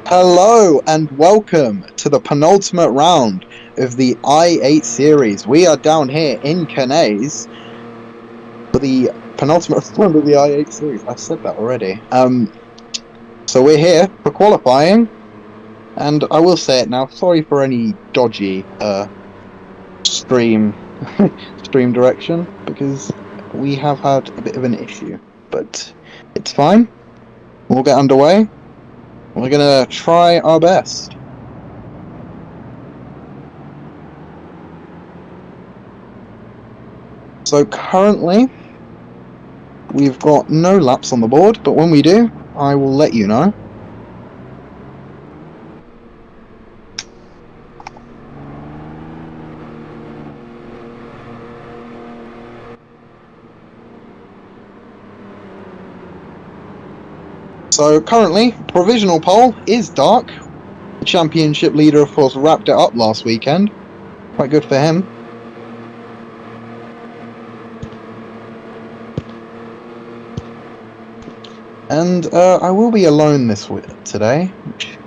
Hello and welcome to the penultimate round of the I-8 series. We are down here in Cannes for the penultimate round of the I-8 series. I've said that already. So we're here for qualifying, and I will say it now. Sorry for any dodgy stream direction, because we have had a bit of an issue, but it's fine. We'll get underway. We're gonna try our best. So currently, we've got no laps on the board, but when we do, I will let you know. So currently, provisional pole is Dark. The championship leader, of course, wrapped it up last weekend. Quite good for him. And I will be alone today, which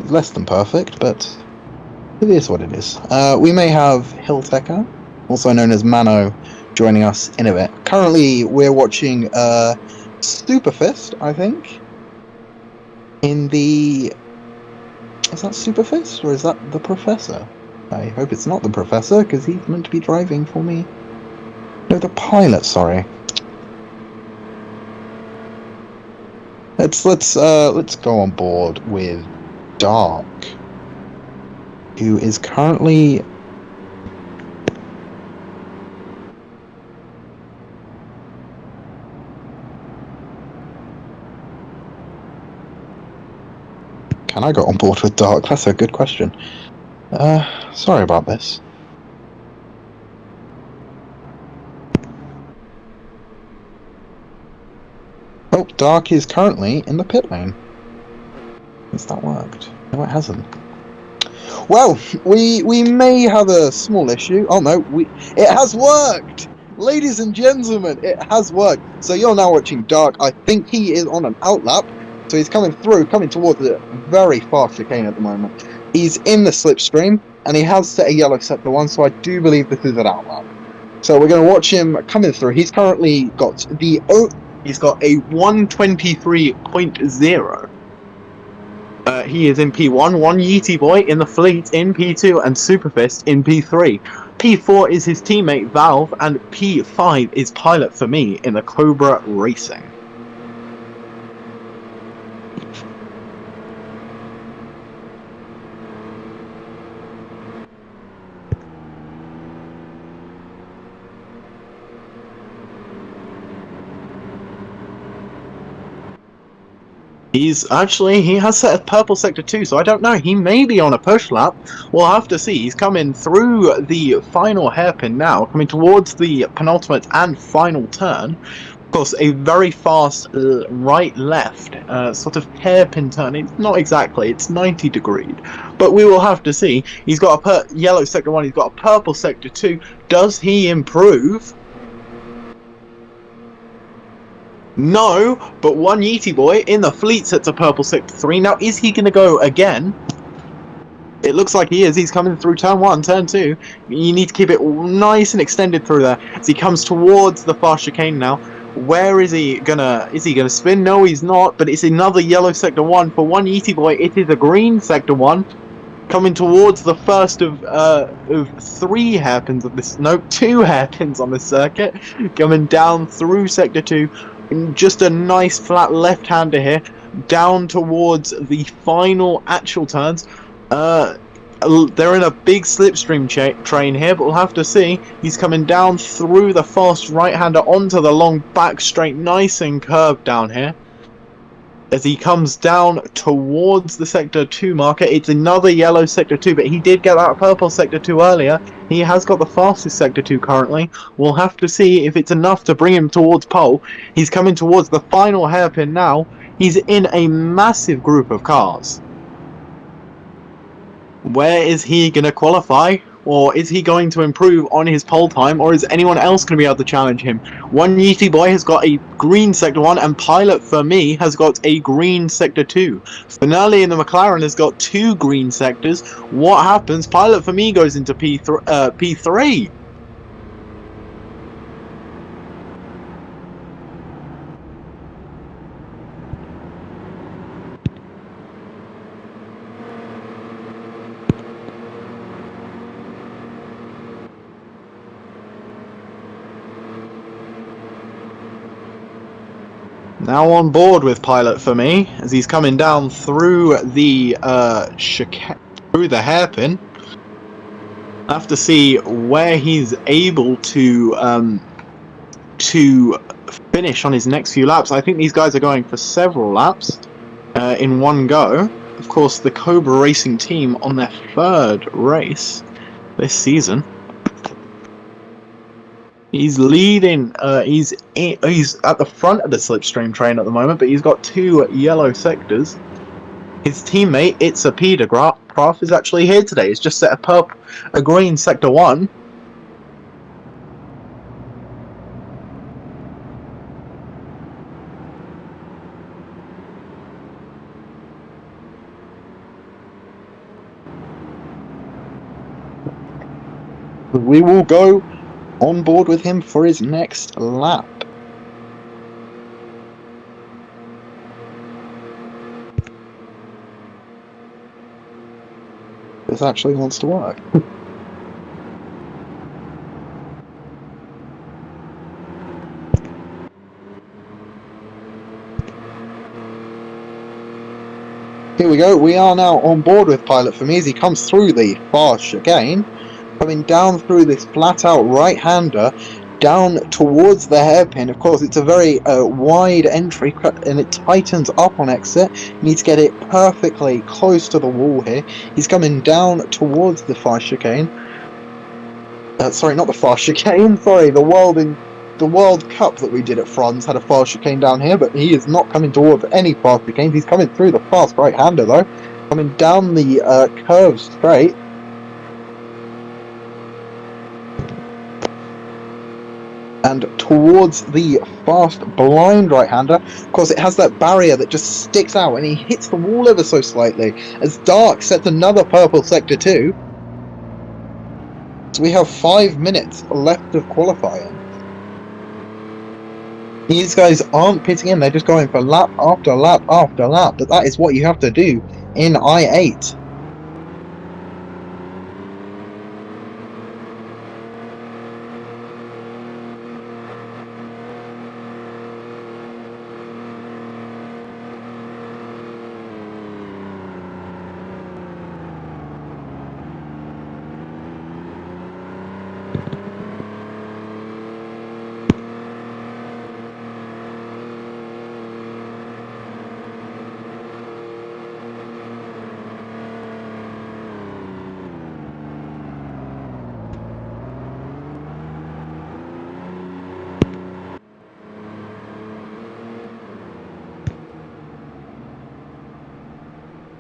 is less than perfect, but it is what it is. We may have Hiltecker, also known as Mano, joining us in a bit. Currently, we're watching Superfist, I think. Is that Superfist, or is that the Professor? I hope it's not the Professor, because he's meant to be driving for me. No, the pilot, sorry. Let's go on board with Dark, who is currently Can I go on board with Dark? That's a good question. Sorry about this. Oh, Dark is currently in the pit lane. Has that worked? No, it hasn't. Well, we may have a small issue. Oh no, it has worked! Ladies and gentlemen, it has worked. So you're now watching Dark. I think he is on an outlap. So he's coming towards a very fast chicane at the moment. He's in the slipstream, and he has set a yellow sector 1, so I do believe this is an outlap. So we're going to watch him coming through. He's currently got he's got a 123.0. He is in P1, one Yeetie Boy in the fleet in P2, and Superfist in P3. P4 is his teammate Valve, and P5 is Pilot for me in the Cobra Racing. He has set a purple sector 2, so I don't know, he may be on a push lap. We'll have to see. He's coming through the final hairpin now, coming towards the penultimate and final turn. Of course, a very fast right-left sort of hairpin turn. It's not exactly, it's 90 degrees. But we will have to see. He's got a yellow sector 1, he's got a purple sector 2. Does he improve? No, but one Yeetie Boy in the fleet sets a purple sector 3. Now, is he going to go again? It looks like he is. He's coming through turn 1, turn 2. You need to keep it nice and extended through there as he comes towards the fast chicane now. Where is he gonna spin? No, he's not, but it's another yellow sector 1 for one Yeetie Boy. It is a green sector 1 coming towards the first of 3 hairpins of this, no, 2 hairpins on this circuit, coming down through sector 2. Just a nice flat left-hander here, down towards the final actual turns. They're in a big slipstream train here, but we'll have to see. He's coming down through the fast right-hander onto the long back straight, nice and curved down here. As he comes down towards the sector 2 marker, it's another yellow sector 2, but he did get that purple sector 2 earlier. He has got the fastest sector 2 currently. We'll have to see if it's enough to bring him towards pole. He's coming towards the final hairpin now. He's in a massive group of cars. Where is he going to qualify? or is he going to improve on his pole time, or is anyone else going to be able to challenge him? One Yeety Boy has got a green Sector 1, and Pilot for me has got a green Sector 2. Finale in the McLaren has got 2 green sectors. What happens? Pilot for me goes into P3. Now on board with Pilot for me, as he's coming down through the through the hairpin. I have to see where he's able to finish on his next few laps. I think these guys are going for several laps in one go. Of course, the Cobra Racing team on their 3rd race this season. He's leading. He's at the front of the slipstream train at the moment, but he's got 2 yellow sectors. His teammate, it's a Peter Graf, is actually here today. He's just set a green Sector 1. We will go on board with him for his next lap. This actually wants to work. Here we go, we are now on board with Pilot for me as he comes through the fast chicane, coming down through this flat out right-hander, down towards the hairpin. Of course, it's a very wide entry and it tightens up on exit. You need to get it perfectly close to the wall here. He's coming down towards the fast chicane. Sorry, not the fast chicane, sorry, the World Cup that we did at France had a fast chicane down here, but he is not coming towards any fast chicanes. He's coming through the fast right-hander though, coming down the curve straight. And towards the fast blind right-hander. Of course, it has that barrier that just sticks out, and he hits the wall ever so slightly. As Dark sets another purple Sector 2. So we have 5 minutes left of qualifying. These guys aren't pitting in, they're just going for lap after lap after lap. But that is what you have to do in I-8.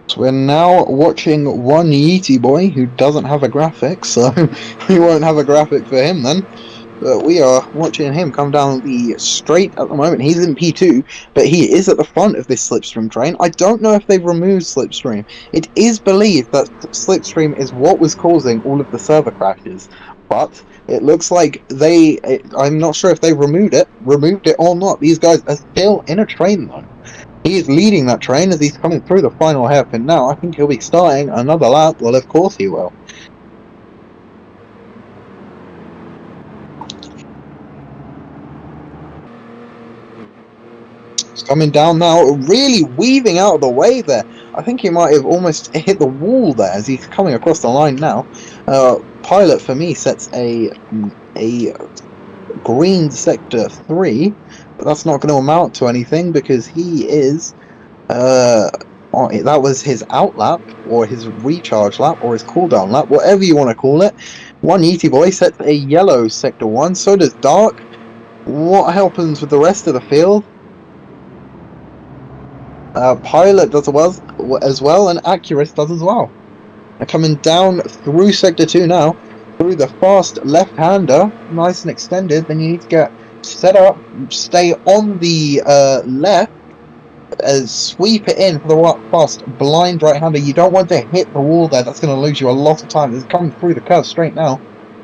So we're now watching one Yeety Boy who doesn't have a graphic, so we won't have a graphic for him then. But we are watching him come down the straight at the moment. He's in P2, but he is at the front of this slipstream train. I don't know if they've removed slipstream. It is believed that slipstream is what was causing all of the server crashes, but it looks like I'm not sure if they removed it or not. These guys are still in a train though. He is leading that train as he's coming through the final hairpin now. I think he'll be starting another lap. Well, of course he will. He's coming down now, really weaving out of the way there. I think he might have almost hit the wall there as he's coming across the line now. Pilot for me sets a green sector 3. But that's not going to amount to anything because he is, that was his out lap, or his recharge lap, or his cooldown lap, whatever you want to call it. One Yeety Boy sets a yellow sector 1, so does Dark. What happens with the rest of the field? Pilot does as well, and Accurate does as well. They're coming down through sector 2 now. through the fast left-hander, nice and extended. Then you need to get set up, stay on the left, sweep it in for the fast blind right-hander. You don't want to hit the wall there. That's going to lose you a lot of time. It's coming through the curve straight now.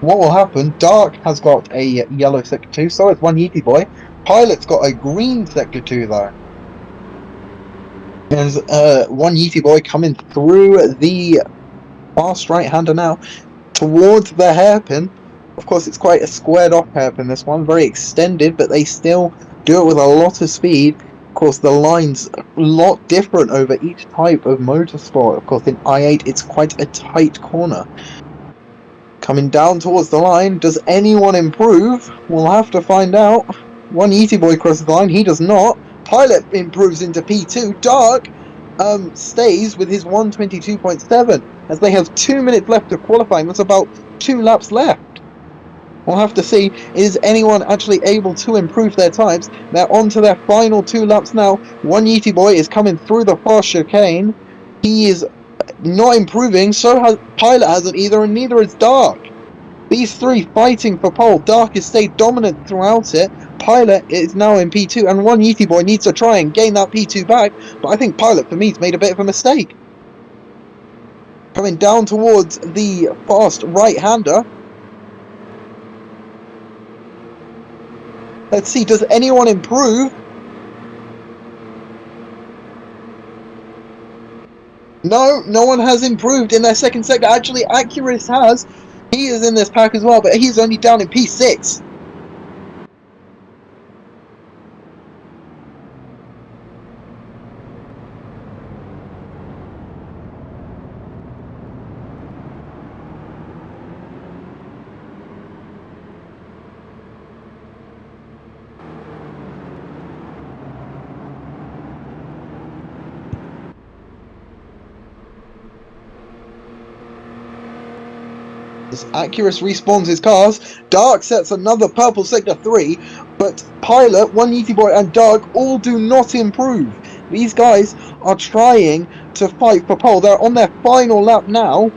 What will happen? Dark has got a yellow sector 2, so has one Yeety boy. Pilot's got a green sector 2 though. There's one Yeety boy coming through the fast right-hander now towards the hairpin. Of course, it's quite a squared off hairpin, this one. Very extended, but they still do it with a lot of speed. Of course, the line's a lot different over each type of motorsport. Of course, in i8, it's quite a tight corner. Coming down towards the line, does anyone improve? We'll have to find out. One Yeety boy crosses the line, he does not. Pilot improves into P2. Dark stays with his 122.7 as they have 2 minutes left of qualifying. That's about 2 laps left. We'll have to see, is anyone actually able to improve their times? They're on to their final 2 laps now. One Yeety boy is coming through the fast chicane. He is not improving, so has Pilot hasn't either, and neither is Dark. These three fighting for pole. Dark has stayed dominant throughout it. Pilot is now in P2, and one Yeety boy needs to try and gain that P2 back, but I think Pilot, for me, has made a bit of a mistake. Coming down towards the fast right-hander. Let's see, does anyone improve? No, no one has improved in their second sector. Actually, Accurus has. He is in this pack as well, but he's only down in P6. As Accurus respawns his cars, Dark sets another purple sector 3, but Pilot, one Yeety boy, and Dark all do not improve. These guys are trying to fight for pole. They're on their final lap now.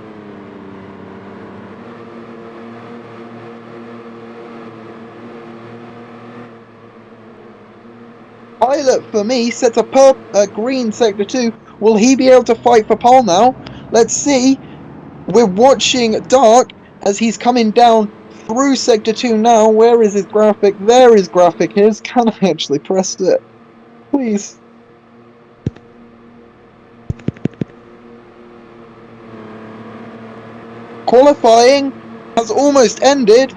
Pilot, for me, sets a green sector 2. Will he be able to fight for pole now? Let's see. We're watching Dark as he's coming down through sector 2 now. Where is his graphic? There his graphic is. Can I actually press it? Please. Qualifying has almost ended.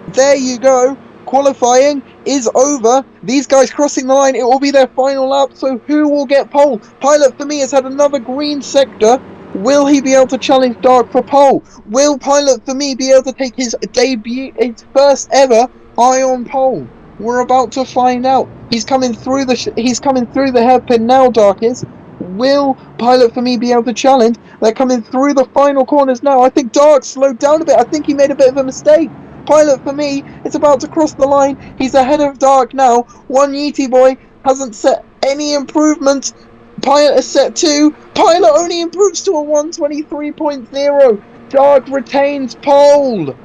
There you go. Qualifying is over. These guys crossing the line. It will be their final lap. So who will get pole? Pilot, for me, has had another green sector. Will he be able to challenge Dark for pole? Will Pilot, for me, be able to take his debut, his first ever high on pole? We're about to find out. He's coming through the hairpin now, Dark is. Will Pilot, for me, be able to challenge? They're coming through the final corners now. I think Dark slowed down a bit. I think he made a bit of a mistake. Pilot, for me, is about to cross the line. He's ahead of Dark now. One Yeety boy hasn't set any improvements. Pilot is set 2. Pilot only improves to a 123.0. Dark retains pole.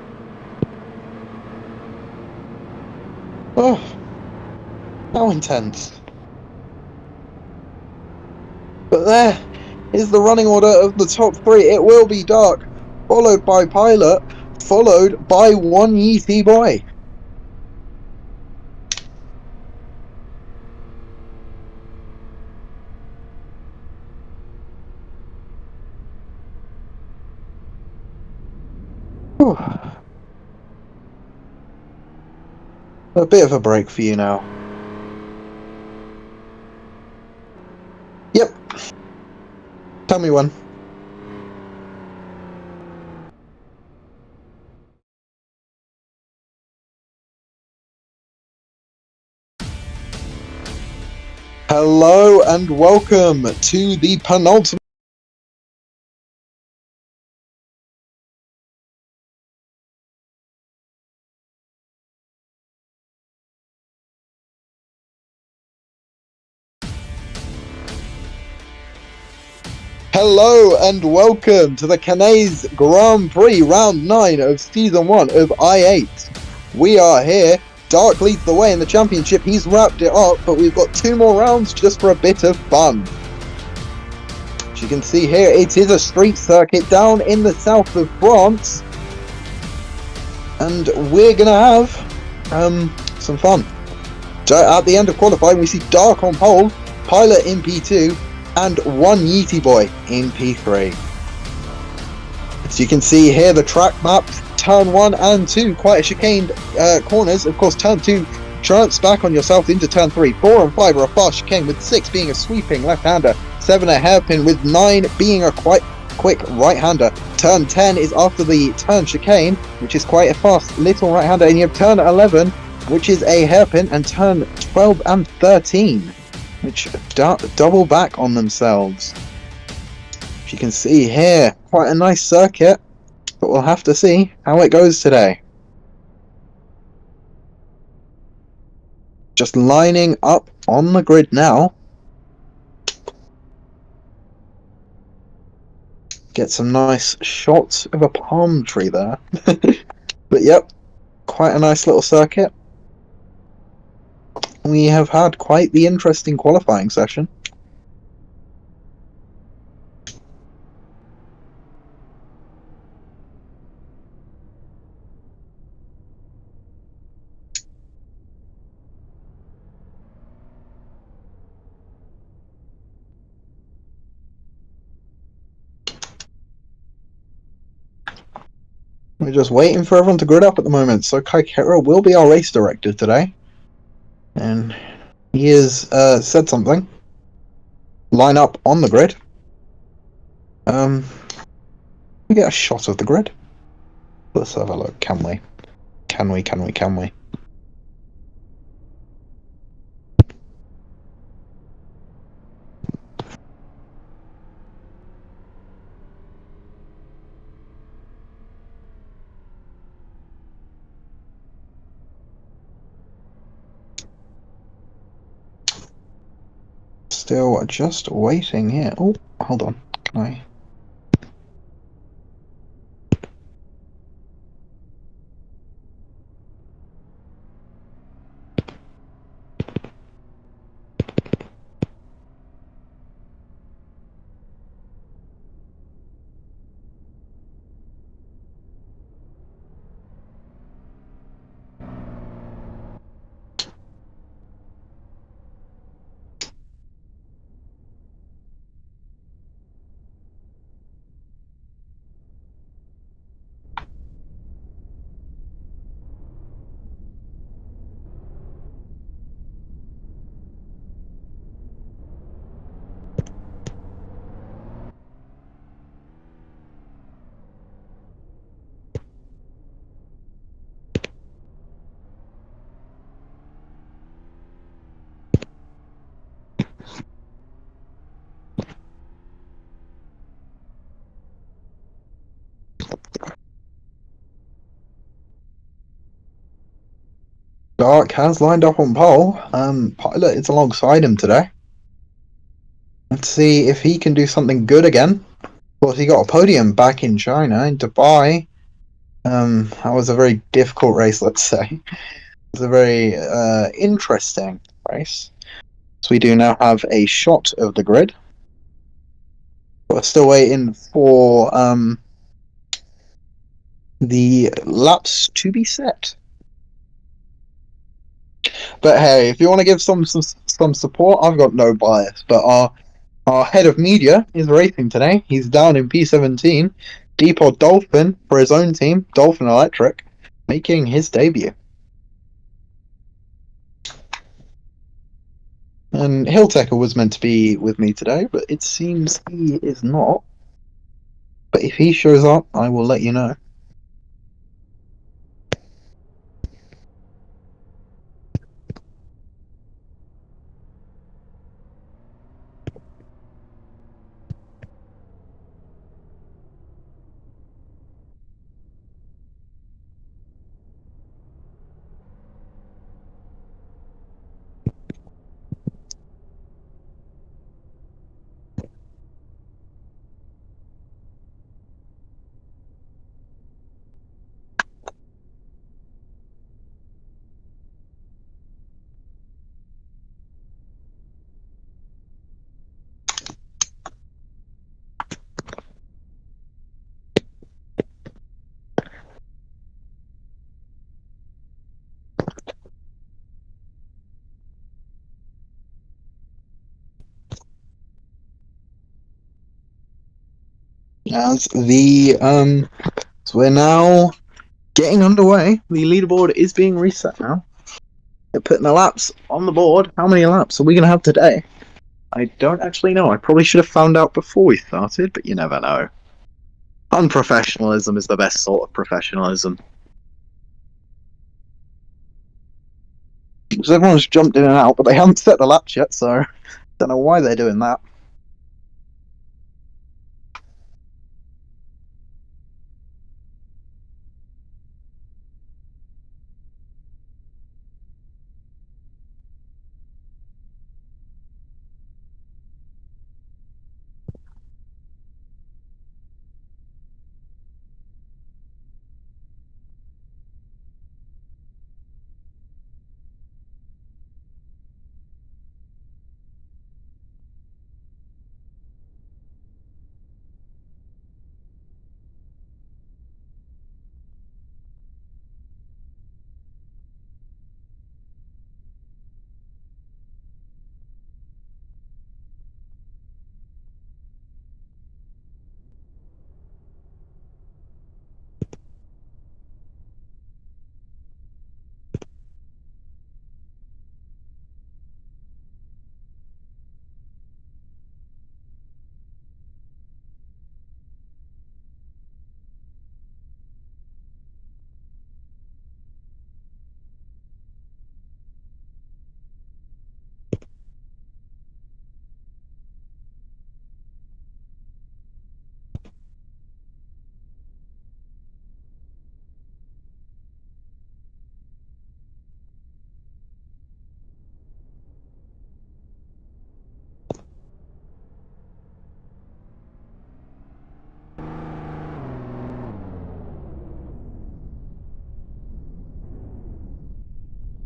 Oh, how intense. But there is the running order of the top 3. It will be Dark, followed by Pilot, followed by one Yeety boy. Whew. A bit of a break for you now. Yep. Tell me when. Hello and welcome to the penultimate Hello and welcome to the Cannes Grand Prix Round 9 of Season 1 of i8. We are here. Dark leads the way in the championship. He's wrapped it up, but we've got 2 more rounds just for a bit of fun. As you can see here, it is a street circuit down in the south of France. And we're going to have some fun. At the end of qualifying, we see Dark on pole, Pilot in P2, and one Yeetie Boy in P3. As you can see here, the track map, turn 1 and 2, quite a chicaned corners. Of course, turn 2 jumps back on yourself into turn 3. 4 and 5 are a fast chicane, with 6 being a sweeping left-hander, 7 a hairpin, with 9 being a quite quick right-hander. Turn 10 is after the turn chicane, which is quite a fast little right-hander, and you have turn 11, which is a hairpin, and turn 12 and 13. Which double back on themselves. As you can see here, quite a nice circuit, but we'll have to see how it goes today. Just lining up on the grid now. Get some nice shots of a palm tree there. But yep, quite a nice little circuit. We have had quite the interesting qualifying session. We're just waiting for everyone to grid up at the moment. So Kaikera will be our race director today. And he has said something. Line up on the grid. We get a shot of the grid. Let's have a look. Can we? Can we? Still just waiting here. Oh, hold on. Can I? Dark has lined up on pole. Pilot is alongside him today. Let's see if he can do something good again. Of course, he got a podium back in China, in Dubai. That was a very difficult race, let's say. It was a very interesting race. So we do now have a shot of the grid. We're still waiting for the laps to be set. But hey, if you want to give some support, I've got no bias. But our head of media is racing today. He's down in P17. Depot Dolphin for his own team, Dolphin Electric, making his debut. And Hilltecker was meant to be with me today, but it seems he is not. But if he shows up, I will let you know. As the so we're now getting underway. The leaderboard is being reset now. They're putting the laps on the board. How many laps are we gonna have today? I don't actually know. I probably should have found out before we started, but you never know. Unprofessionalism is the best sort of professionalism. Because everyone's jumped in and out, but they haven't set the laps yet, so don't know why they're doing that.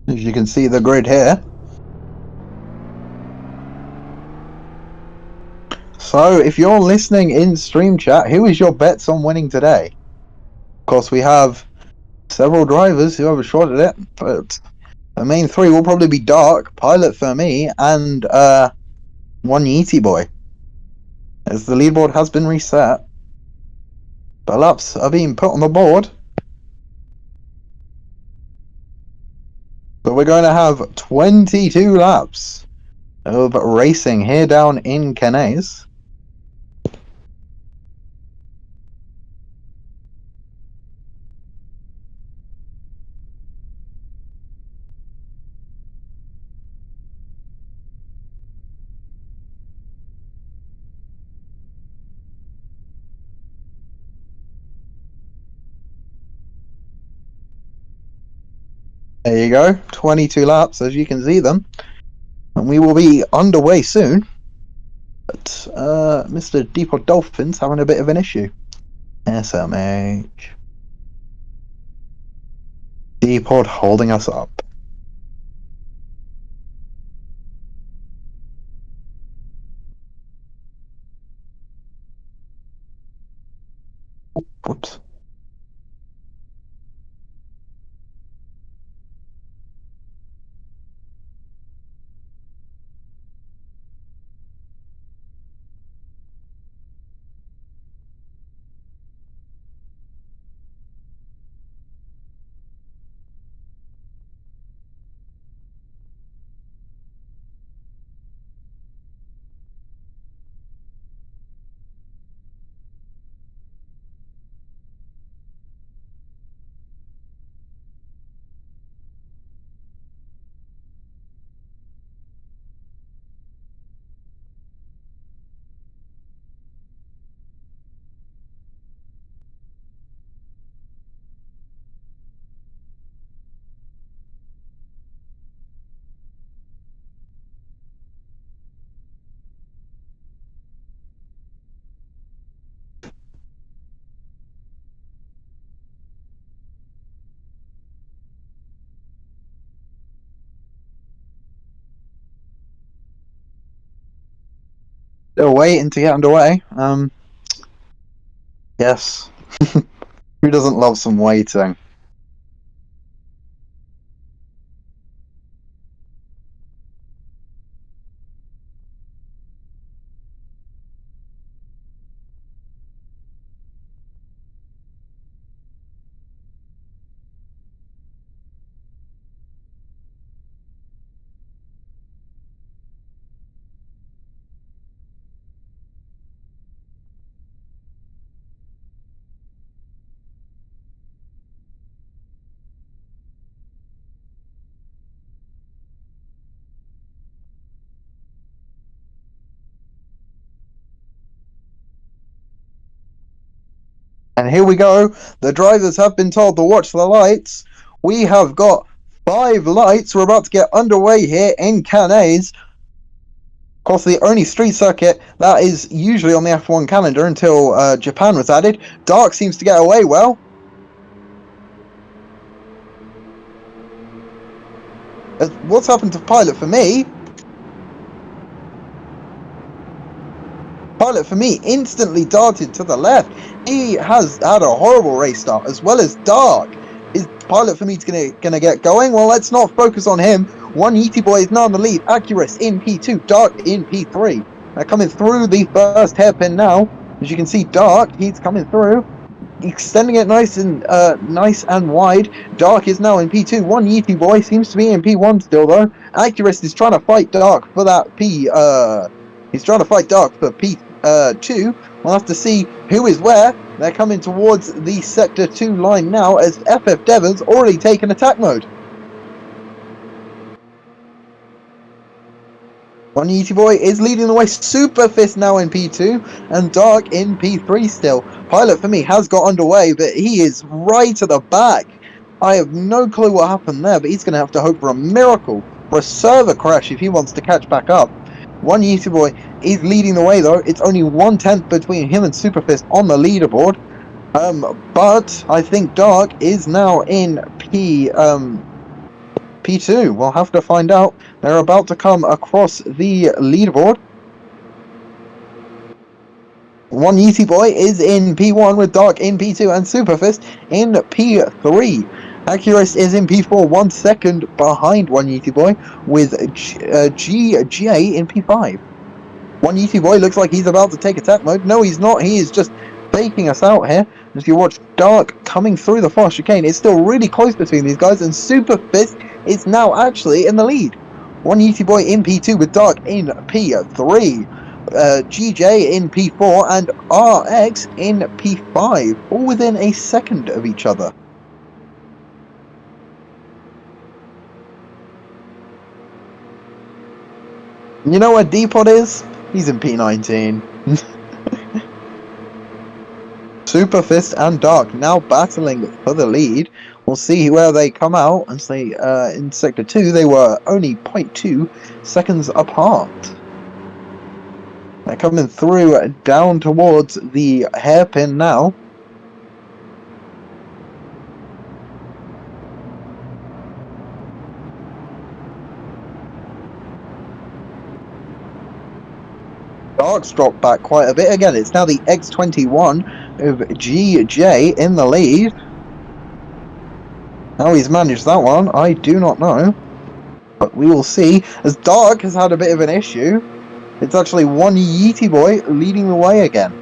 As you can see the grid here. So, if you're listening in stream chat, who is your bets on winning today? Of course, we have several drivers who have a shot at it, but the main three will probably be Dark, Pilot for me, and one Yeety Boy. As the leaderboard has been reset, the laps are being put on the board. So we're going to have 22 laps of racing here down in Cannes. There you go, 22 laps as you can see them. And we will be underway soon. But Mr. Depot Dolphin's having a bit of an issue. SMH. Depot holding us up. Whoops. Still waiting to get underway. Yes. Who doesn't love some waiting? And here we go. The drivers have been told to watch the lights. We have got 5 lights. We're about to get underway here in Cannes. Of course, the only street circuit that is usually on the F1 calendar until Japan was added. Dark seems to get away well. What's happened to Pilot for me? Pilot for me instantly darted to the left. He has had a horrible race start, as well as Dark. Is Pilot for me gonna get going? Well, let's not focus on him. One Yeetie Boy is now in the lead. Accurus in P2, Dark in P3. They're coming through the first hairpin now. As you can see, Dark, he's coming through, extending it nice and wide. Dark is now in P2. One Yeetie Boy seems to be in P1 still though. Accurus is trying to fight Dark for that He's trying to fight Dark for P2. We'll have to see who is where. They're coming towards the Sector 2 line now as FF Devon's already taken attack mode. One Yeetie Boy is leading the way. Super Fist now in P2 and Dark in P3 still. Pilot for me has got underway, but he is right at the back. I have no clue what happened there, but he's going to have to hope for a miracle, for a server crash if he wants to catch back up. One Yeetie Boy is leading the way though. It's only 1/10 between him and Superfist on the leaderboard. But I think Dark is now in P2. We'll have to find out. They're about to come across the leaderboard. One Yeetie Boy is in P1 with Dark in P2 and Superfist in P3. Accurus is in P4, 1 second behind One Yeetie Boy with GJ in P5. One Yeetie Boy looks like he's about to take attack mode. No, he's not. He is just faking us out here. As you watch Dark coming through the fast chicane, it's still really close between these guys, and Super Fist is now actually in the lead. One Yeetie Boy in P2 with Dark in P3. GJ in P4 and RX in P5, all within a second of each other. You know where D-Pod is? He's in P19. Super Fist and Dark now battling for the lead. We'll see where they come out. As they in Sector 2, they were only 0.2 seconds apart. They're coming through down towards the hairpin now. Dark's dropped back quite a bit again. It's now the X21 of GJ in the lead. How he's managed that one, I do not know. But we will see, as Dark has had a bit of an issue. It's actually One Yeetie Boy leading the way again.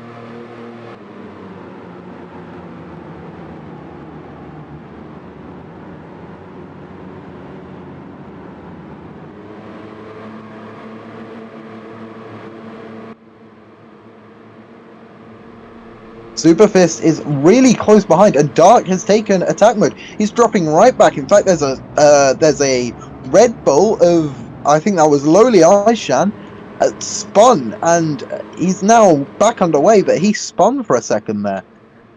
Superfist is really close behind, and Dark has taken attack mode. He's dropping right back. In fact, there's a Red Bull of, I think that was Lowly Aishan, spun, and he's now back underway, but he spun for a second there.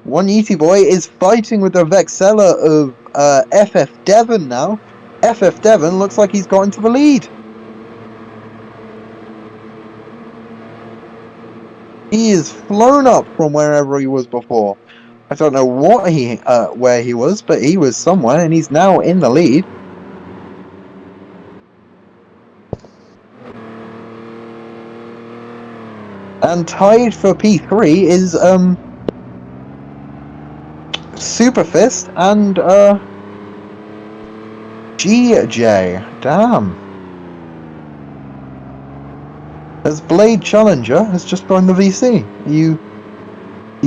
One Yeetie Boy is fighting with the Vexella of FF Devon now. FF Devon looks like he's got into the lead. He is flown up from wherever he was before. I don't know what where he was, but he was somewhere, and he's now in the lead. And tied for P3 is Superfist and GJ. Damn. As Blade Challenger has just joined the VC. Are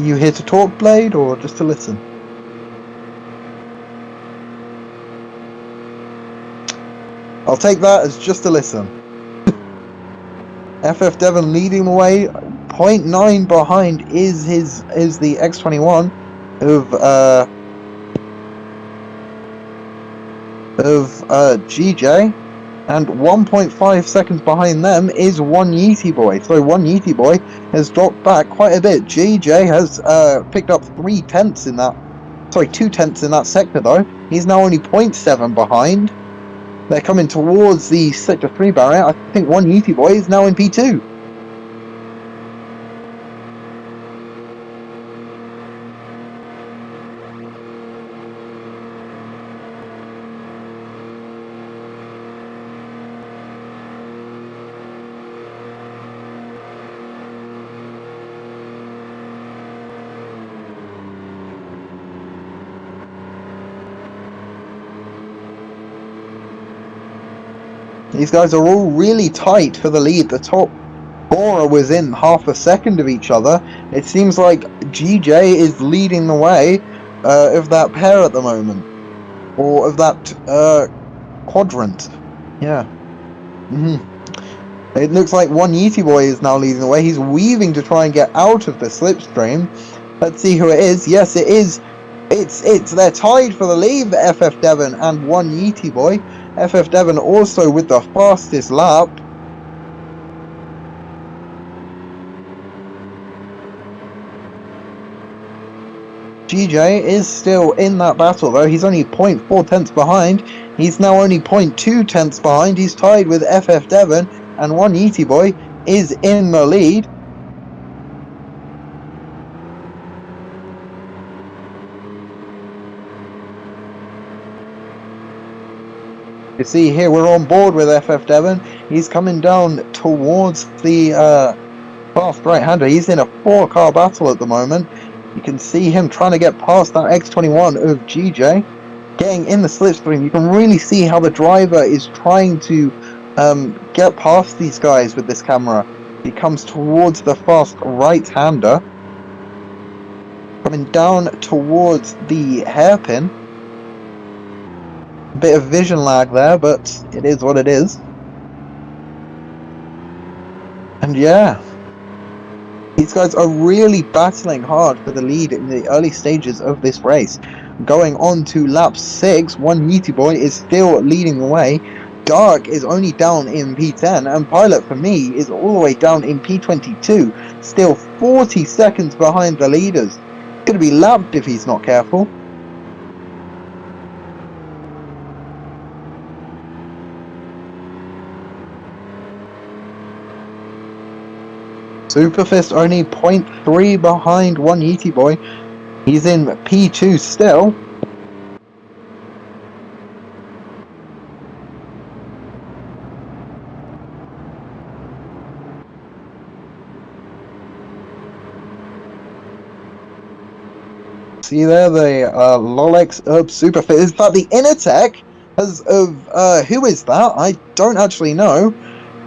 you here to talk, Blade, or just to listen? I'll take that as just to listen. FF Devon leading the way. 0.9 behind is the X21 of GJ. And 1.5 seconds behind them is One Yeety Boy. So One Yeety Boy has dropped back quite a bit. GJ has picked up 3/10 in that. Sorry, 2/10 in that sector though. He's now only 0.7 behind. They're coming towards the sector 3 barrier. I think One Yeety Boy is now in P2. These guys are all really tight for the lead. The top four are within half a second of each other. It seems like GJ is leading the way of that pair at the moment. Or of that quadrant. Yeah. It looks like One Yeety Boy is now leading the way. He's weaving to try and get out of the slipstream. Let's see who it is. Yes, it is. They're tied for the lead, FF Devon and One Yeety Boy. FF Devon also with the fastest lap. GJ is still in that battle though. He's only 0.4 tenths behind. He's now only 0.2 tenths behind. He's tied with FF Devon and One Yeety Boy is in the lead. You see here we're on board with FF Devon. He's coming down towards the fast right-hander. He's in a 4-car battle at the moment. You can see him trying to get past that X21 of GJ. Getting in the slipstream, you can really see how the driver is trying to get past these guys with this camera. He comes towards the fast right-hander. Coming down towards the hairpin. A bit of vision lag there, but it is what it is. And yeah, these guys are really battling hard for the lead in the early stages of this race. Going on to lap 6, One Yeety Boy is still leading the way. Dark is only down in P10, and Pilot for me is all the way down in P22, still 40 seconds behind the leaders. Going to be lapped if he's not careful. Superfist only 0.3 behind One Yeety Boy. He's in P2 still. See there, the Lolex of Superfist. Is that the Innertech of who is that? I don't actually know.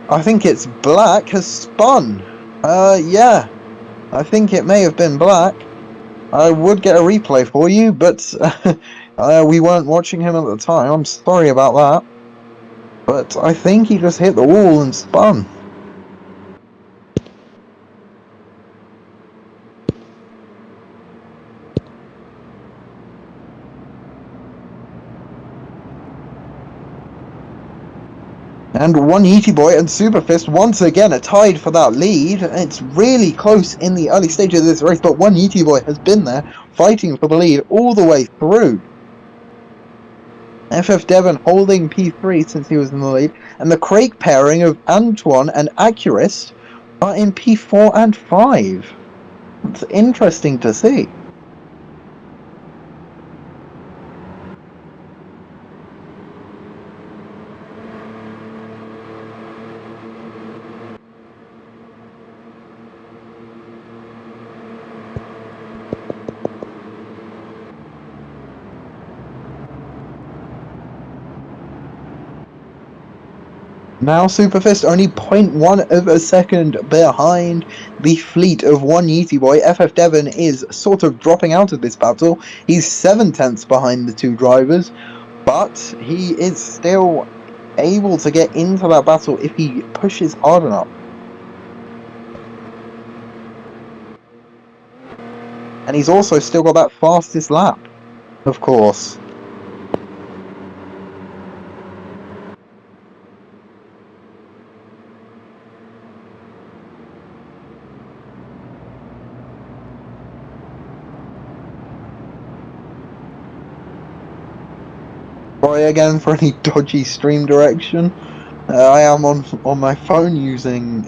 I think it's Black has spun. Yeah, I think it may have been Black. I would get a replay for you, but we weren't watching him at the time. I'm sorry about that. But I think he just hit the wall and spun. And One Yeety Boy and Superfist once again are tied for that lead. It's really close in the early stages of this race, but One Yeety Boy has been there fighting for the lead all the way through. FF Devon holding P3 since he was in the lead, and the Craig pairing of Antoine and Accurist are in P4 and 5. It's interesting to see. Now Superfist only 0.1 of a second behind the fleet of One Yeety Boy. FF Devon is sort of dropping out of this battle. He's 7 tenths behind the two drivers, but he is still able to get into that battle if he pushes hard enough. And he's also still got that fastest lap, of course. Sorry again for any dodgy stream direction. I am on my phone using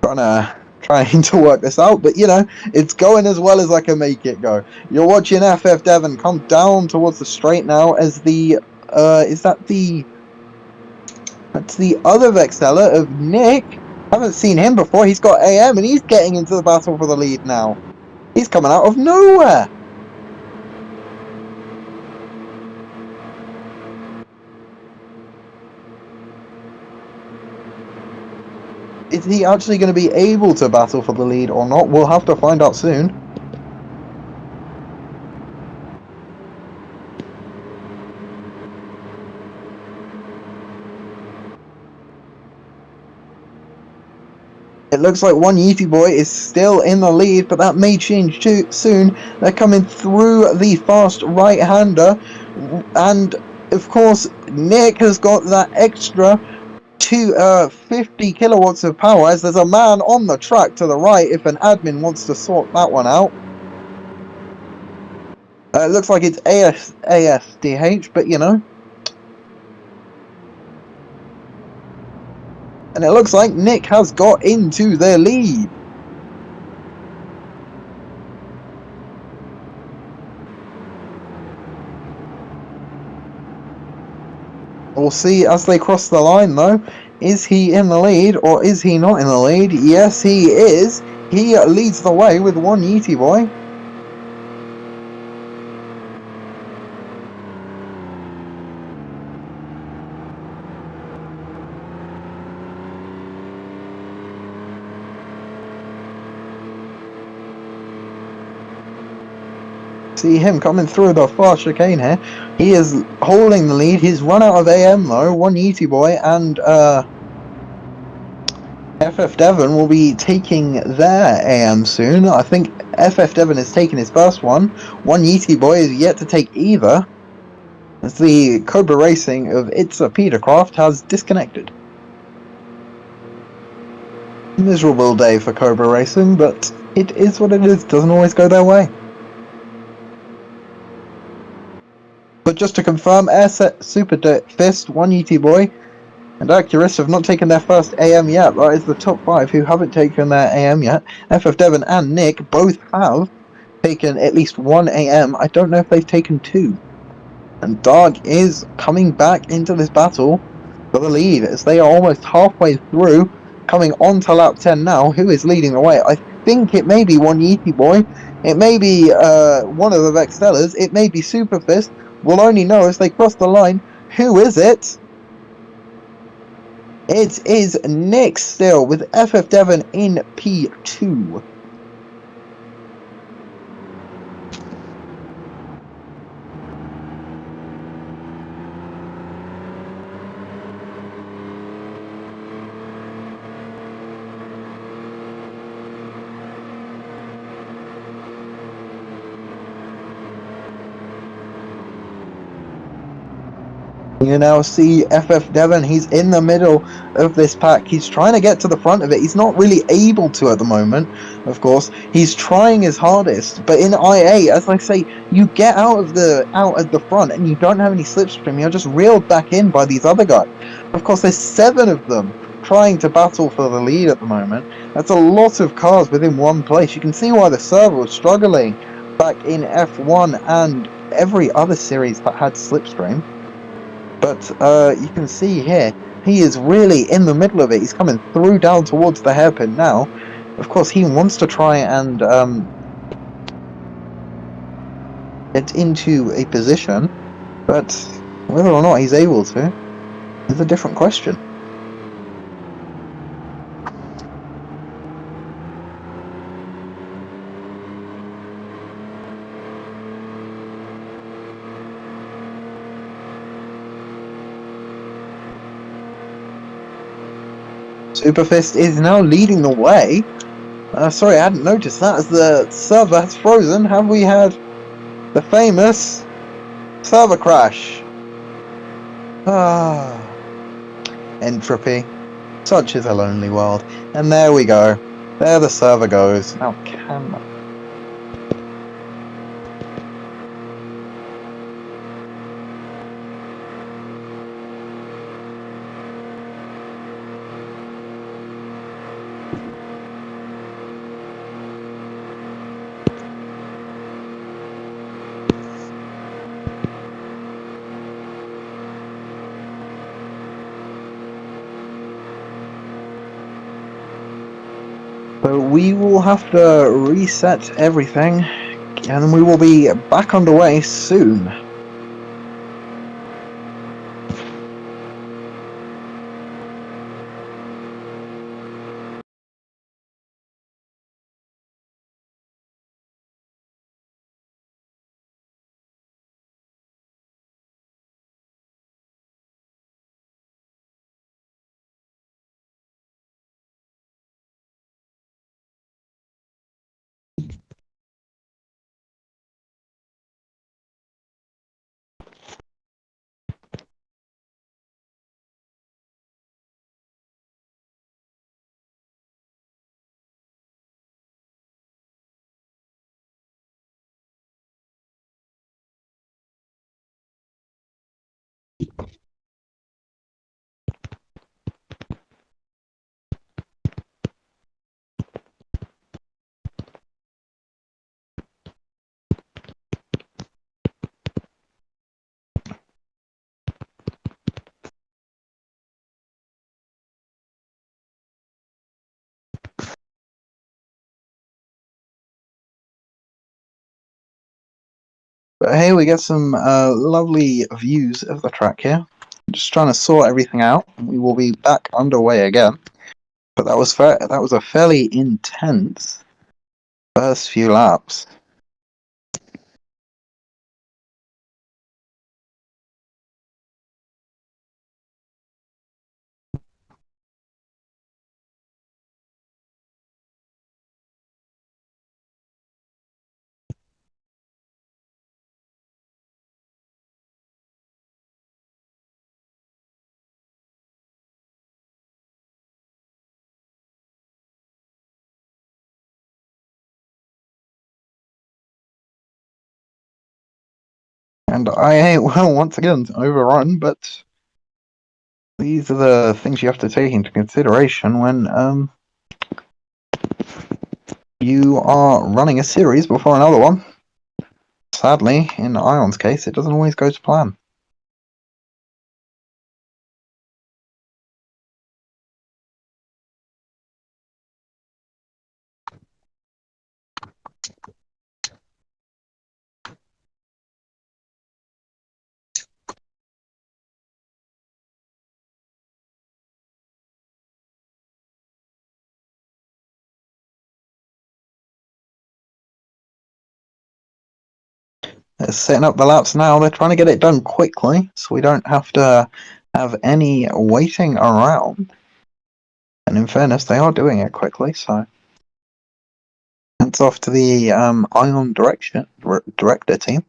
trying to work this out, but you know, it's going as well as I can make it go. You're watching FF Devon come down towards the straight now as the that's the other Vexella of Nick. Haven't seen him before. He's got AM and he's getting into the battle for the lead now. He's coming out of nowhere. Is he actually going to be able to battle for the lead or not? We'll have to find out soon. It looks like one Yeetie Boy is still in the lead, but that may change too soon. They're coming through the fast right-hander, and of course Nick has got that extra 50 kilowatts of power, as there's a man on the track to the right if an admin wants to sort that one out. It looks like it's ASDH, but you know. And it looks like Nick has got into the lead. We'll see as they cross the line though. Is he in the lead or is he not in the lead? Yes, he is. He leads the way with one Yeetie Boy. See him coming through the fast chicane here. He is holding the lead. He's run out of AM though. One Yeetie Boy and FF Devon will be taking their AM soon. I think FF Devon has taken his first one. One Yeetie Boy is yet to take either, as the Cobra Racing of It's a Petercraft has disconnected. Miserable day for Cobra Racing, but it is what it is. Doesn't always go their way. But just to confirm, Airset Super Fist, one Yeetie Boy, and Accurus have not taken their first AM yet. That is the top 5 who haven't taken their AM yet. FF Devon and Nick both have taken at least one AM. I don't know if they've taken 2. And Dark is coming back into this battle for the lead, as they are almost halfway through, coming on to lap 10 now. Who is leading the way? I think it may be one Yeetie Boy. It may be one of the Vexstellas. It may be Super Fist. We'll only know as they cross the line. Who is it? It is Nick still, with FF Devon in P2. You now see FF Devon, he's in the middle of this pack. He's trying to get to the front of it. He's not really able to at the moment, of course. He's trying his hardest, but in IA, as I say, you get out at the front and you don't have any slipstream. You're just reeled back in by these other guys. Of course, there's 7 of them trying to battle for the lead at the moment. That's a lot of cars within one place. You can see why the server was struggling back in F1 and every other series that had slipstream. But you can see here, he is really in the middle of it. He's coming through down towards the hairpin now. Of course, he wants to try and get into a position, but whether or not he's able to is a different question. Superfist is now leading the way. Sorry, I hadn't noticed that, as the server has frozen. Have we had the famous server crash? Ah, entropy. Such is a lonely world. And there we go. There the server goes. Now can... So we will have to reset everything, and we will be back underway soon. But hey, we get some lovely views of the track here. Just trying to sort everything out. We will be back underway again. But that was a fairly intense first few laps. And I well once again overrun, but these are the things you have to take into consideration when you are running a series before another one. Sadly, in Ion's case, it doesn't always go to plan. They're setting up the laps now. They're trying to get it done quickly, so we don't have to have any waiting around. And in fairness, they are doing it quickly, so hands off to the Ion director team.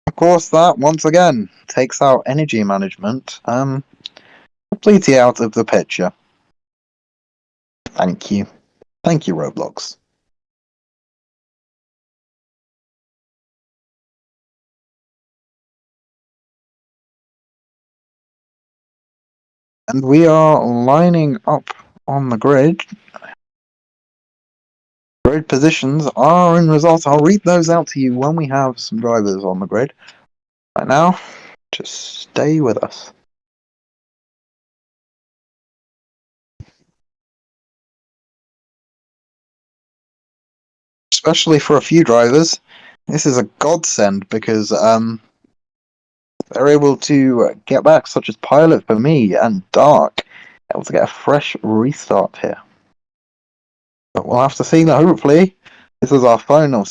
Of course, that once again takes our energy management completely out of the picture. Thank you, Roblox. And we are lining up on the grid. Grid positions are in results. I'll read those out to you when we have some drivers on the grid. Right now, just stay with us. Especially for a few drivers, this is a godsend because they're able to get back, such as Pilot for me and Dark, able to get a fresh restart here. But we'll have to see that. Hopefully, this is our final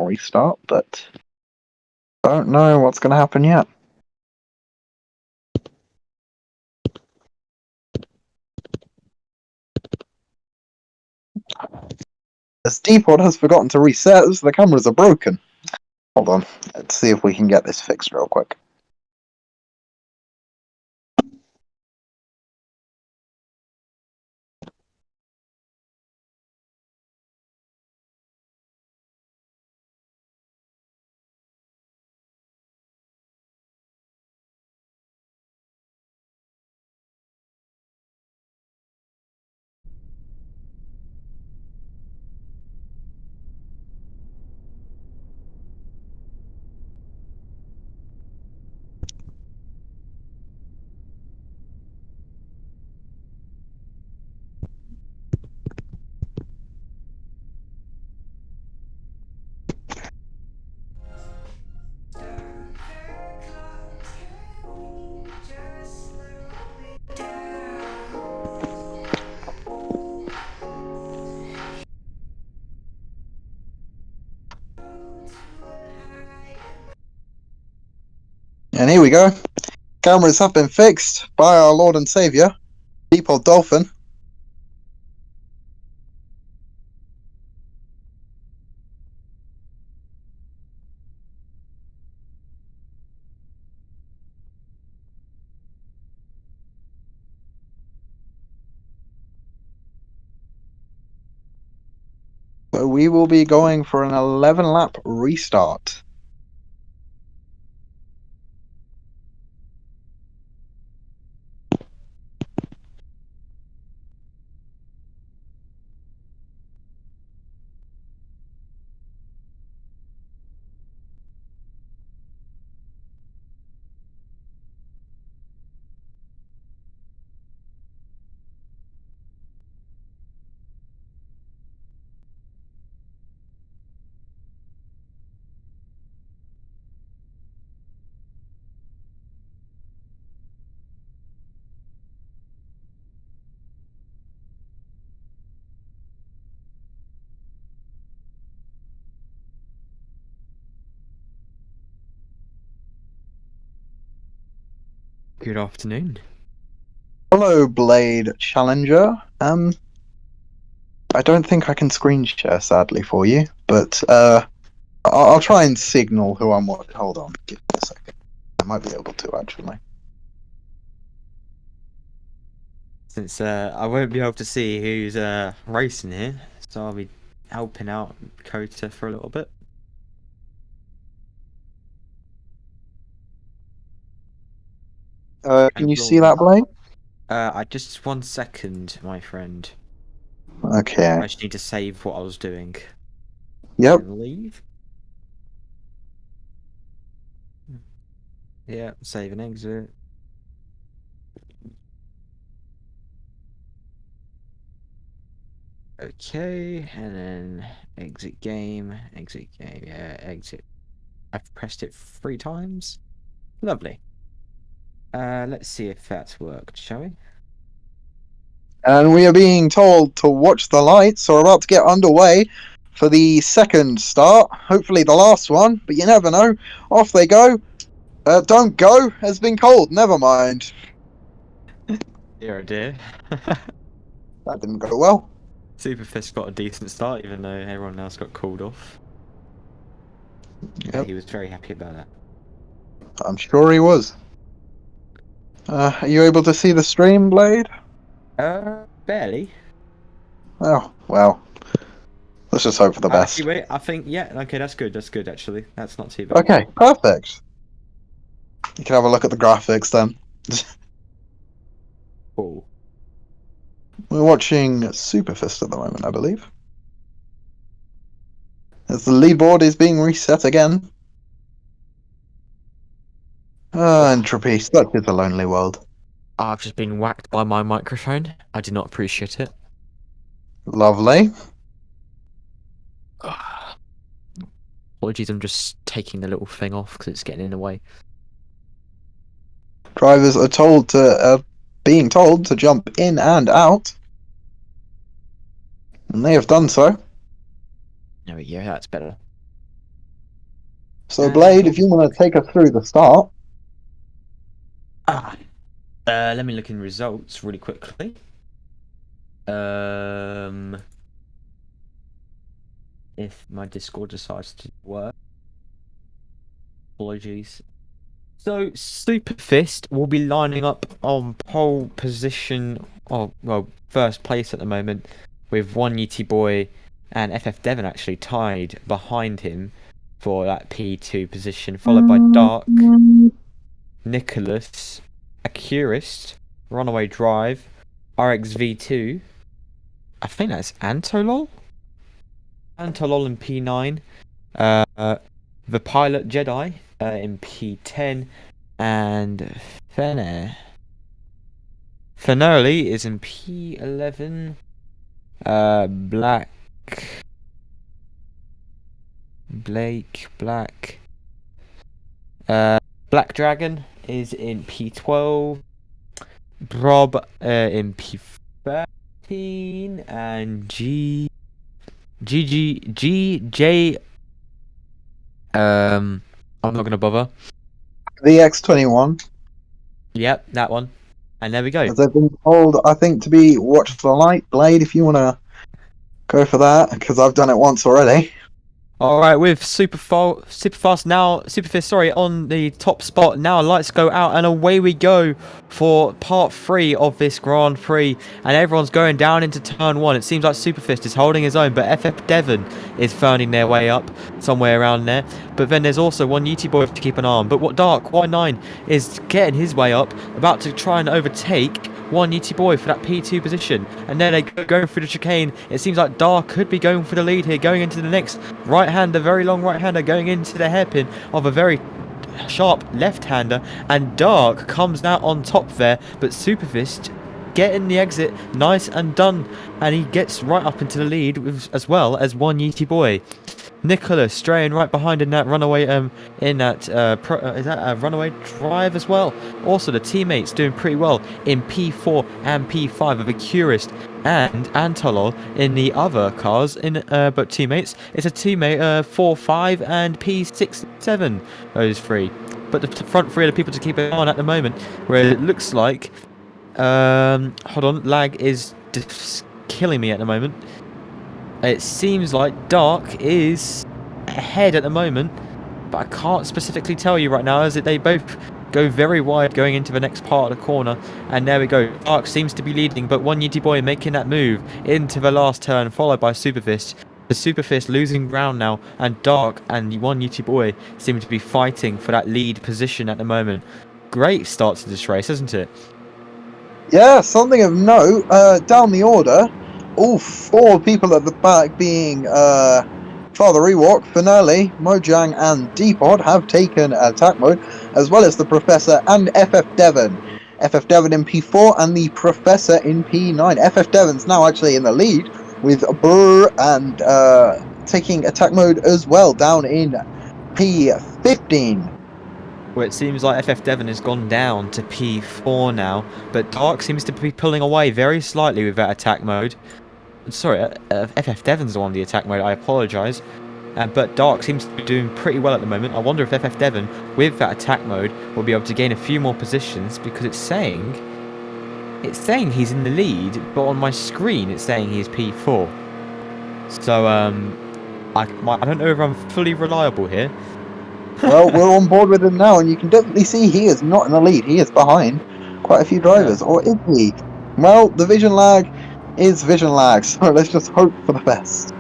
restart, but don't know what's going to happen yet. As Depot has forgotten to reset, so the cameras are broken. Hold on, let's see if we can get this fixed real quick. And here we go. Cameras have been fixed by our Lord and Saviour, Depot Dolphin. So we will be going for an 11-lap restart. Good afternoon. Hello, Blade Challenger. I don't think I can screen share, sadly, for you, but I'll try and signal who I'm watching. Hold on, give me a second. I might be able to, actually. Since I won't be able to see who's racing here, so I'll be helping out Kota for a little bit. Can you see that, Blade? Just 1 second, my friend. Okay. I just need to save what I was doing. Yep. And leave. Yeah, save and exit. Okay, and then exit game, yeah, exit. I've pressed it 3 times. Lovely. Let's see if that's worked, shall we? And we are being told to watch the lights, so we're about to get underway for the second start. Hopefully the last one, but you never know. Off they go. Don't go has been called, never mind. Dear oh dear. That didn't go well. Superfist got a decent start, even though everyone else got called off. Yep. He was very happy about that. I'm sure he was. Are you able to see the stream, Blade? Barely. Oh, well. Let's just hope for the best. Actually, wait, I think, yeah, okay, that's good, actually. That's not too bad. Okay, perfect. You can have a look at the graphics then. Cool. We're watching Superfist at the moment, I believe. As the leaderboard is being reset again. Entropy, such is a lonely world. I've just been whacked by my microphone. I did not appreciate it. Lovely. Apologies, I'm just taking the little thing off because it's getting in the way. Drivers are being told to jump in and out. And they have done so. There we go, that's better. So, Blade, if you want to take us through the start. Let me look in results really quickly. If my Discord decides to work. Apologies. So, Superfist will be lining up on pole position, first place at the moment, with One Yeti Boy and FF Devon actually tied behind him for that P2 position, followed by Dark, Nicholas, Accurist, Runaway Drive, RXV2, I think that's Antolol in P9, the Pilot Jedi in P10, and Fenerly is in P11, Black Dragon is in P12, Brob in P13, and GJ. I'm not gonna bother. The X21. Yep, that one. And there we go. As I've been told, I think to be watch the light blade if you want to go for that, because I've done it once already. All right, with Superfast now, Superfist, sorry, on the top spot. Now lights go out and away we go for part 3 of this Grand Prix. And everyone's going down into turn 1. It seems like Superfist is holding his own, but FF Devon is finding their way up somewhere around there. But then there's also one Yeetie Boy to keep an eye on. But what Dark, Y9, is getting his way up, about to try and overtake one Yeetie Boy for that P2 position. And then they going through the chicane. It seems like Dark could be going for the lead here, going into the next right-hander, very long right-hander, going into the hairpin of a very sharp left-hander. And Dark comes out on top there, but Superfist getting the exit, nice and done. And he gets right up into the lead with, as well as one Yeetie Boy. Nicholas straying right behind in that runaway is that a runaway drive as well. Also the teammates doing pretty well in P4 and P5 of a Curist and Antolol in the other cars in but teammates. It's a teammate 4, 5 and P6, 7, those three. But the front three are the people to keep it on at the moment, where it looks like hold on, lag is just killing me at the moment. It seems like Dark is ahead at the moment, but I can't specifically tell you right now, as they both go very wide going into the next part of the corner. And there we go. Dark seems to be leading, but one Yeetie Boy making that move into the last turn, followed by Superfist. The Superfist losing ground now, and Dark and one Yeetie Boy seem to be fighting for that lead position at the moment. Great start to this race, isn't it? Yeah, something of note, down the order, all 4 people at the back being Father Ewok, Finale, Mojang and Depod have taken attack mode, as well as the Professor and FF Devon. FF Devon in P4 and the Professor in P9. FF Devon's now actually in the lead, with Brr and taking attack mode as well, down in P15. Where it seems like FF Devon has gone down to P4 now, but Dark seems to be pulling away very slightly with that attack mode. Sorry, FF Devon's the one on the attack mode, I apologise. But Dark seems to be doing pretty well at the moment. I wonder if FF Devon, with that attack mode, will be able to gain a few more positions, because it's saying he's in the lead, but on my screen it's saying he's P4. So, I don't know if I'm fully reliable here. Well, we're on board with him now, and you can definitely see he is not in the lead. He is behind quite a few drivers, or is he? Well, the vision lag is vision lag, so let's just hope for the best.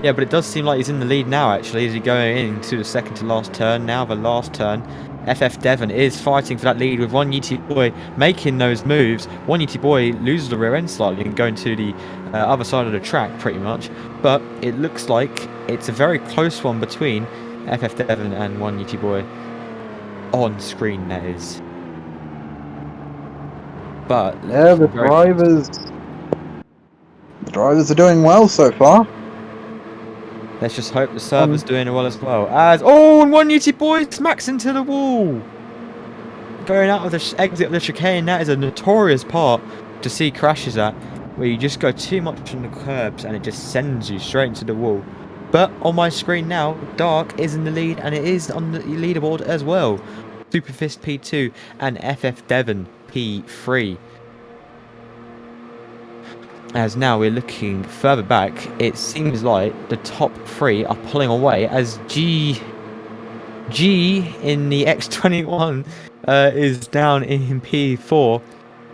Yeah, but it does seem like he's in the lead now, actually, as he's going into the second to last turn. Now the last turn. FF Devon is fighting for that lead with one Yeetie Boy making those moves. One Yeetie Boy loses the rear end slightly and going to the other side of the track, pretty much. But it looks like it's a very close one between FF Devon and one Yeetie Boy. On screen, that is. But yeah, the drivers are doing well so far. Let's just hope the server's doing well as well. And one Yeetie Boy smacks into the wall. Going out of the exit of the chicane, that is a notorious part to see crashes at, where you just go too much on the curbs and it just sends you straight into the wall. But on my screen now, Dark is in the lead, and it is on the leaderboard as well. Superfist P2 and FF Devon P3. As now we're looking further back, it seems like the top 3 are pulling away, as G in the X21 is down in P4.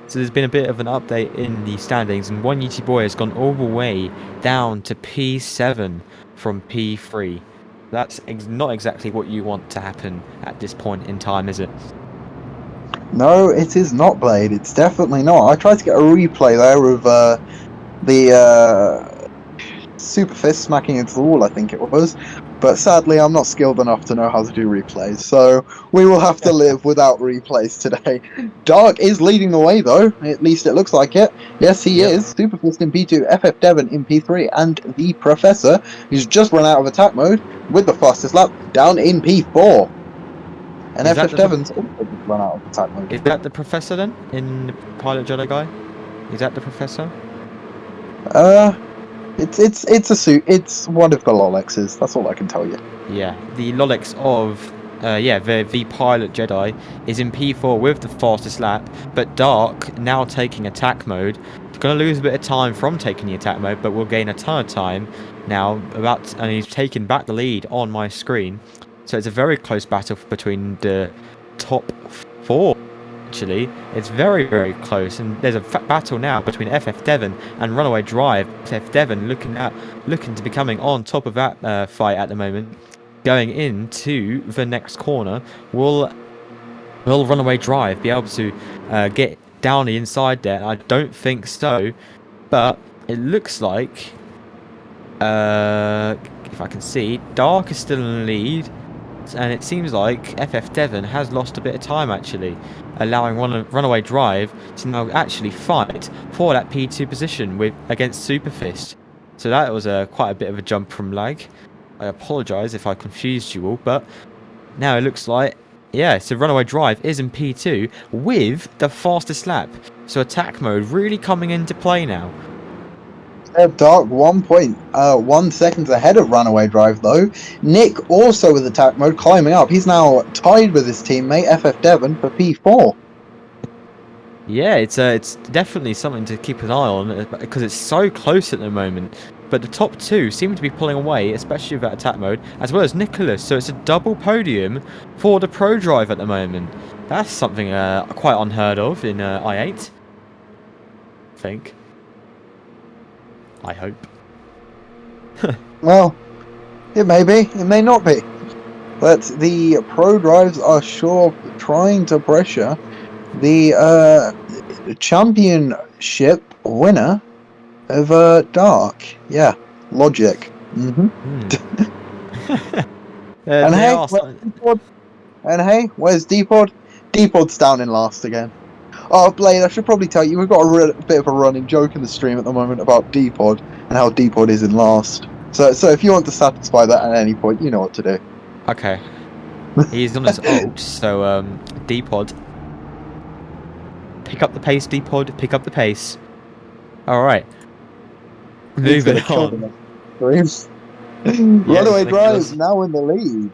So there's been a bit of an update in the standings, and one Yeetie Boy has gone all the way down to P7 from P3. That's not exactly what you want to happen at this point in time, is it? No, it is not, Blade. It's definitely not. I tried to get a replay there of the Superfist smacking into the wall, I think it was. But sadly, I'm not skilled enough to know how to do replays, so we will have to live without replays today. Dark is leading the way, though. At least it looks like it. Yes, he is. Superfist in P2, FF Devon in P3, and the Professor, who's just run out of attack mode with the fastest lap, down in P4. And FF Devon's also run out of attack mode. Is that the Professor then, in the Pilot Jedi guy? Is that the Professor? It's a suit. It's one of the Lolexes. That's all I can tell you. Yeah, the Lolex of the pilot Jedi is in P4 with the fastest lap, but Dark now taking attack mode. He's going to lose a bit of time from taking the attack mode, but will gain a ton of time now. And he's taken back the lead on my screen. So it's a very close battle between the top 4. Actually, it's very, very close, and there's a battle now between FF Devon and Runaway Drive. FF Devon looking to be coming on top of that fight at the moment. Going into the next corner, will Runaway Drive be able to get down the inside there? I don't think so, but it looks like, if I can see, Dark is still in the lead, and it seems like FF Devon has lost a bit of time actually, allowing Runaway Drive to now actually fight for that P2 position against Super Fist. So that was quite a bit of a jump from lag. I apologise if I confused you all, but now it looks like, yeah, so Runaway Drive is in P2 with the fastest lap. So attack mode really coming into play now. Dark 1.1 seconds ahead of Runaway Drive though. Nick also with attack mode climbing up. He's now tied with his teammate FF Devon for P4. Yeah, it's definitely something to keep an eye on because it's so close at the moment. But the top 2 seem to be pulling away, especially with that attack mode, as well as Nicholas. So it's a double podium for the Pro Drive at the moment. That's something quite unheard of in i8. I think. I hope. Well, it may be, it may not be. But the Pro Drives are sure trying to pressure the championship winner of Dark. Yeah, logic. And hey, where's D-Pod? D-Pod's down in last again. Oh, Blade, I should probably tell you, we've got a bit of a running joke in the stream at the moment about D-Pod and how D-Pod is in last. So if you want to satisfy that at any point, you know what to do. Okay. He's on his ult, so D-Pod. Pick up the pace, D-Pod, pick up the pace. Alright. Moving on. Runaway Drive now in the lead.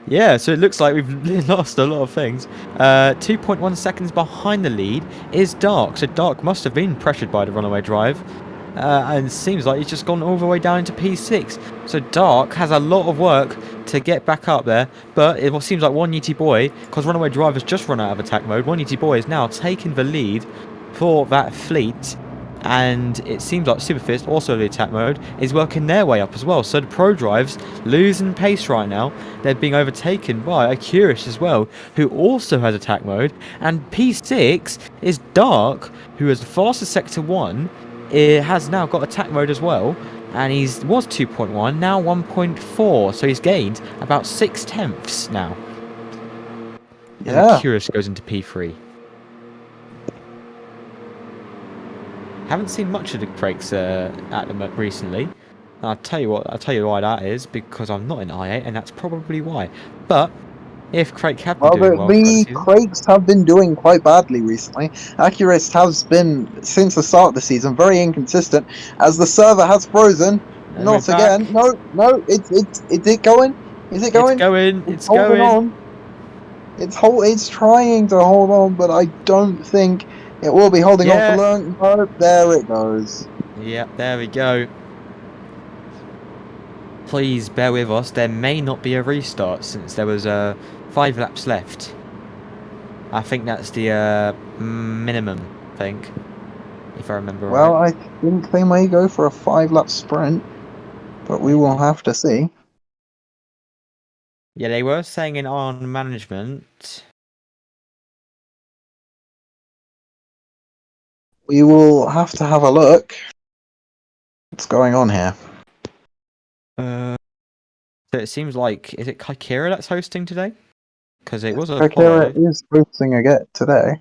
Yeah, so it looks like we've lost a lot of things. 2.1 seconds behind the lead is Dark. So Dark must have been pressured by the Runaway Drive. And it seems like he's just gone all the way down into P6. So Dark has a lot of work to get back up there. But it seems like One Yeti Boy, because Runaway Drive has just run out of attack mode, One Yeti Boy is now taking the lead for that fleet. And it seems like Super Fist, also the attack mode, is working their way up as well. So the Pro Drives losing pace right now. They're being overtaken by a Curious as well, who also has attack mode. And P6 is Dark, who is the fastest Sector 1. It has now got attack mode as well. And he was 2.1, now 1.4. So he's gained about 6/10 now. Yeah. And Curious goes into P3. Haven't seen much of the Crakes at them recently. And I'll tell you why that is, because I'm not in i8, and that's probably why. But if Crake have been doing well, the Crakes have been doing quite badly recently. Accurist has been, since the start of the season, very inconsistent, as the server has frozen. And not again. No, it's it going? Is it going? It's going. On. It's trying to hold on, but I don't think it will be holding on for long. No, there it goes. Yeah, there we go. Please bear with us. There may not be a restart since there was 5 laps left. I think that's the minimum, I think, if I remember right. Well, I think they may go for a 5-lap sprint, but we will have to see. Yeah, they were saying in on management. We will have to have a look. What's going on here? So it seems like, is it Kaikira that's hosting today? Because it was Kaikira is hosting again today.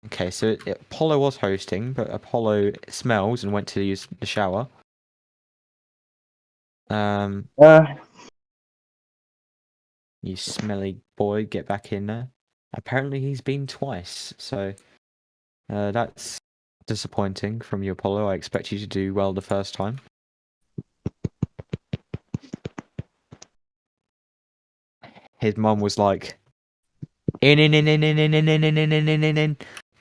Okay, so Apollo was hosting, but Apollo smells and went to use the shower. You smelly boy, get back in there. Apparently he's been twice, so that's disappointing from you, Apollo. I expect you to do well the first time. his mum was like, in.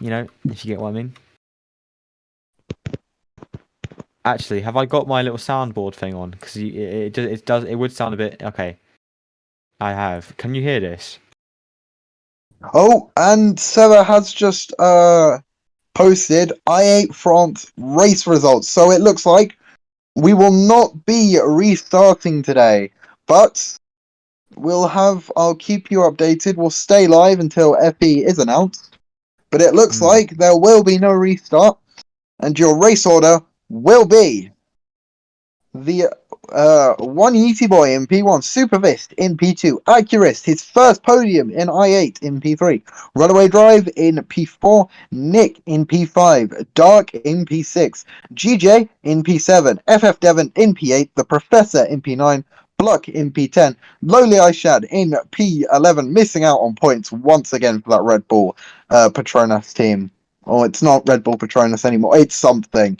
You know, if you get what I mean. Actually, have I got my little soundboard thing on? Because it would sound a bit okay. I have. Can you hear this? Oh, and Sarah has just posted I8 France race results. So it looks like we will not be restarting today, but I'll keep you updated. We'll stay live until FE is announced. But it looks like there will be no restart, and your race order will be the one Yeezy Boy in P1, Supervist in P2, Accurist, his first podium in I8 in P3, Runaway Drive in P4, Nick in P5, Dark in P6, GJ in P7, FF Devon in P8, The Professor in P9, Bluck in P10, Lowly Eyeshad in P11, missing out on points once again for that Red Bull Petronas team. Oh, it's not Red Bull Petronas anymore. It's something.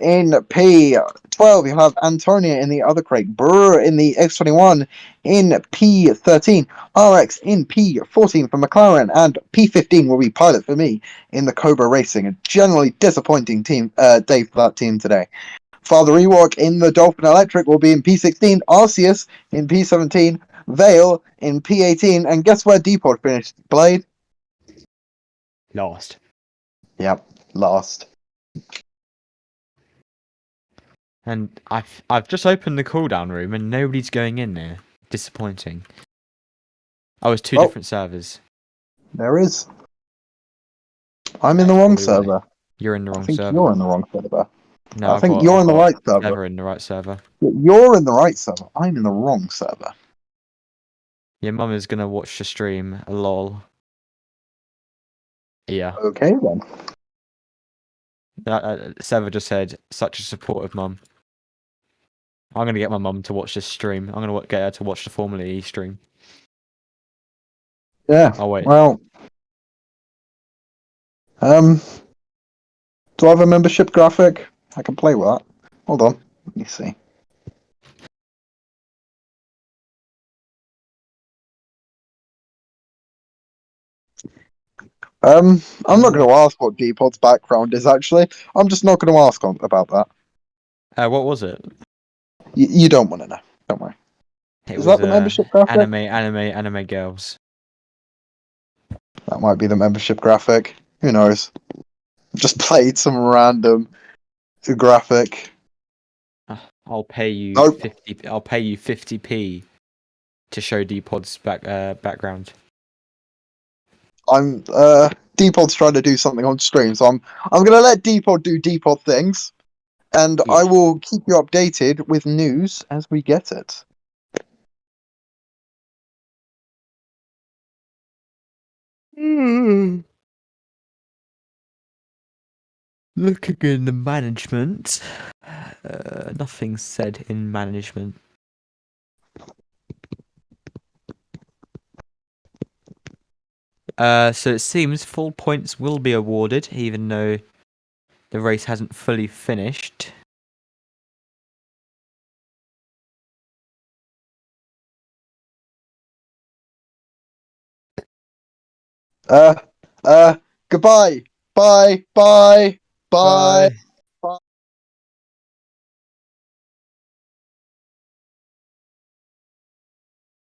In P12, you have Antonia in the other crate, Brewer in the X21 in P13, RX in P14 for McLaren, and P15 will be pilot for me in the Cobra Racing. A generally disappointing team day for that team today. Father Ewok in the Dolphin Electric will be in P16, Arceus in P17, Vale in P18, and guess where Depot finished, Blade? Lost. Yep, last. And I've just opened the cooldown room and nobody's going in there. Disappointing. Oh, it's two different servers. There is. I'm in the wrong server. You're in the wrong I think server. you're in the wrong server. No, I think you're in the right server. Never in the right server. You're in the right server. I'm in the wrong server. Your mum is gonna watch the stream. Lol. Yeah. Okay then. Sever just said, such a supportive mum. I'm gonna get my mum to watch this stream. I'm gonna get her to watch the Formula E stream. Yeah. Oh wait. Well. Do I have a membership graphic? I can play with that. Hold on. Let me see. I'm not going to ask what Depot's background is. Actually, I'm just not going to ask about that. What was it? You don't want to know. Don't worry. Is that the membership graphic? Anime girls. That might be the membership graphic. Who knows? Just played some random graphic. I'll pay you Nope. 50. I'll pay you 50p to show Dpod's background. I'm Dpod's trying to do something on stream, so I'm gonna let Dpod do Dpod things, and Yeah. I will keep you updated with news as we get it. Looking in the management, nothing said in management. So it seems full points will be awarded, even though the race hasn't fully finished. Goodbye. Bye.